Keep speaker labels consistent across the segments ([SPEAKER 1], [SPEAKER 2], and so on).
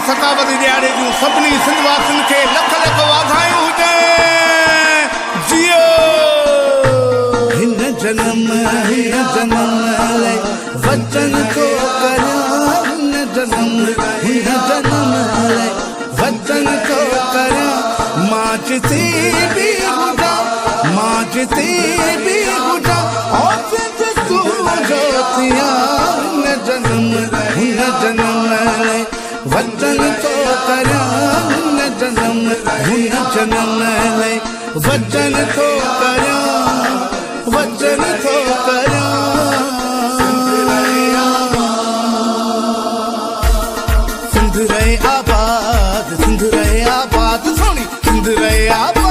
[SPEAKER 1] सकावत ॾियारे जूं सभिनी सिंधवासियुनि खे लख लख वाधायूं हुजनि। जियो हिन जन्म लाइ वचन थो करियां, हिन जन्म लाइ वचन थो करियां। मां जिते बि हुजां, मां जिते बि हुजां, ऑफिस तुंहिंजो थियां। हिन जन्म लाइ वचन थो करियां, हिन जन्म लाइ वचन थो करियां, वचन थो करियां। सिंध रहे आबाद, सिंध रहे आबाद, सोनी सिंध रहे आबाद।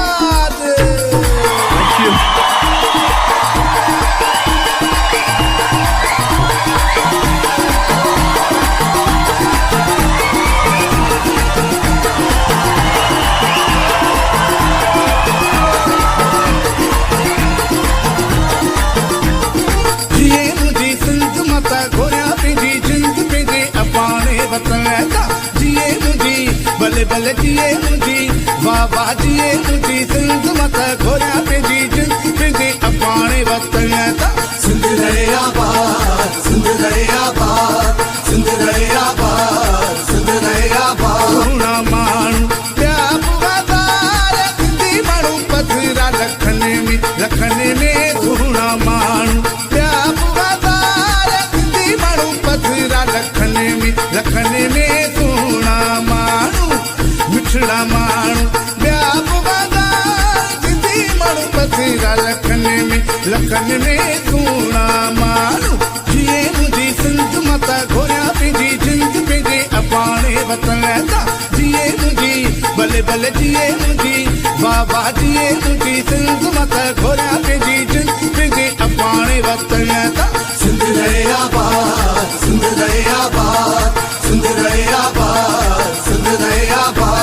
[SPEAKER 1] भले भले जिए मुझी, वाह वाह जिए मुझी सिंध मत घोरिया पंहिंजी जिंद पंहिंजे अपाणे वतन ता। सिंध रहे आबाद, सिंध रहे आबाद, सिंध रहे आबाद, सिंध रहे आबाद। सुहिणा माण्हू ॿिया बि वधार, सिंधी माण्हू पथरा लखनि में सुहिणा माण्हू ॿिया बि वधार, सिंधी माण्हू पथरा लखनि में सुहिणा माण्हू मिठड़ा माण्हू ॿिया बि वधार, सिंधी माण्हू पथरा लखनि में सुहिणा माण्हू। जिए मुंहिंजी सिंध मता घोरिया पंहिंजी जिंद पंहिंजे अपाणे वतन ता। जिए मुंहिंजी भले भले जिए मुंहिंजी, वाह वाह जिए मुंहिंजी सिंध मता घोरिया पंहिंजी जिंद पंहिंजे अपाणे वतन ता। सिंध रहे आबाद, सिंध रहे आबाद, सिंध रहे आबाद, सिंध रहे आबाद।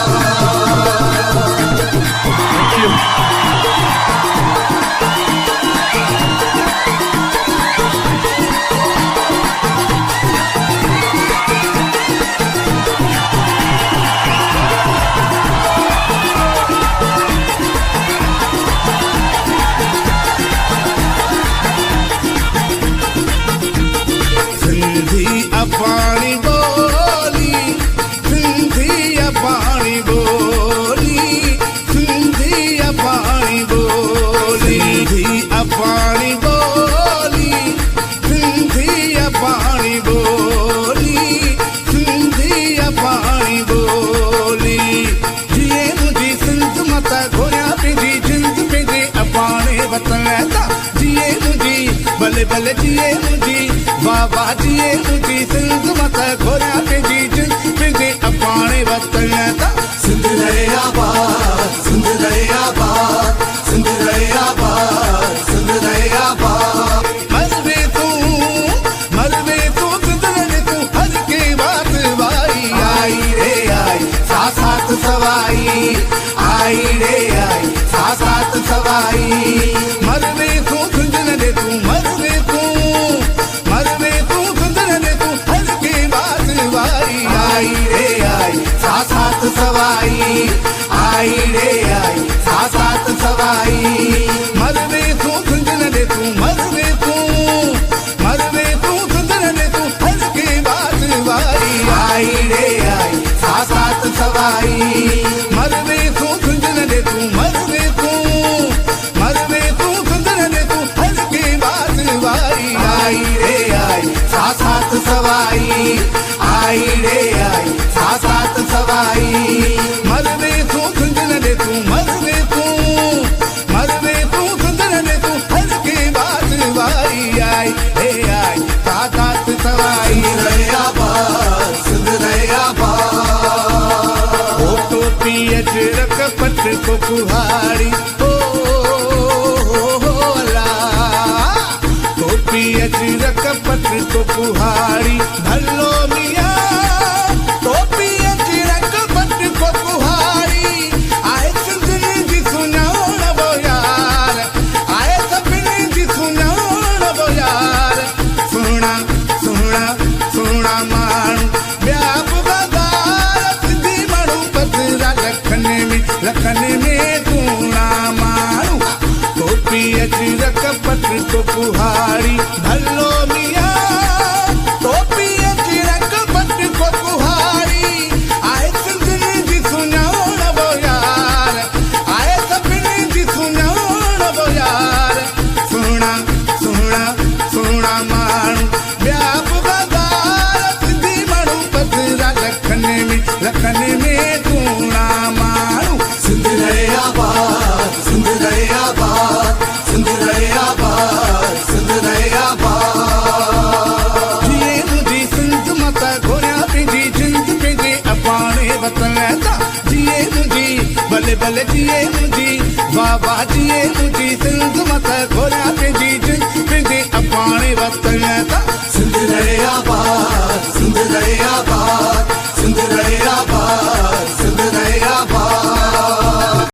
[SPEAKER 1] सिंधी अपाणी बोली, सिंधी अपाणी बोली, सिंधी अपाणी बोली, सिंधी अपाणी बोली, सिंधी अपाणी बोली, सिंधी अपाणी बोली। जिए मुंहिंजी सिंध मता घोरिया पंहिंजी जिंद पंहिंजे अपाणे वतन ता। जिए मुंहिंजी भले भले जिए मुंहिंजी, वाह वाह जिए मुंहिंजी सिंध मता घोरिया पंहिंजी जिंद पंहिंजे अपाणे वतन ता। सिंध रहे आबाद, सिंध रहे आबाद, सिंध रहे आबाद, सिंध रहे आबाद। मरवे तूं सिंध रहे तूं, हर के बात वाई आई रे आई, साथ सवाई आई रे आई, साथ सवाई। मरवे तूं सिंध रहे तूं, मरवे तूं सिंध रहे तूं, हर के बात वाई आई रे आई, साथ सवाई आई रे आई, साथ सवाई। मरवे तूं सिंध रहे तूं, मरवे तूं सिंध रहे तूं, हर के बात वाई आई रे आई, साथ सवाई। मरवे तूं सिंध रहे तूं, मरवे तूं सिंध रहे तूं, हर के बात वाई आई रे आई, साथ सवाई आई रे आई, साथ सवाई। मरवे तूं सिंध रहे तूं, मरवे तूं सिंध रहे तूं, हर के बात वाई आई रे आई, साथ सवाई। रहे आबाद, सिंध रहे आबाद। ओ टोपी अजरक पट को कुहाड़ी, टोपी अजरक पट को कुहाड़ी, भलो मियां टोपी अजरक पट को कुहाड़ी। आए सिंधनी जी सुञाण वो यार, आए सभिनी जी सुञाण वो यार। सुहिणा माण्हू ॿिया बि वधार, टोपी अजरक पट को कुहाड़ी भलो मिया टोपी अजरक पट को कुहाड़ी आए सिंधनी जी सुञाण वो यार आए सभिनी जी सुञाण वो यार सुहिणा सुहिणा सुहिणा माण्हू ॿिया बि बाज़ार सिंधी माण्हू पधरा लखनि में दूणा माण्हू
[SPEAKER 2] सिंध रहे आबाद सिंध रहे आबाद सिंध रहे आबाद सिंध रहे आबाद
[SPEAKER 1] जिए मुंहिंजी सिंध माता घोरिया पंहिंजी जिंद पंहिंजे अबाणे वतन ता जिए मुंहिंजी भले भले जिए मुंहिंजी वाह वाह जिए मुंहिंजी सिंध माता घोरिया पंहिंजी जिंद पंहिंजे अबाणे वतन ता
[SPEAKER 2] सिंध रहे आबाद सिंध रहे आबाद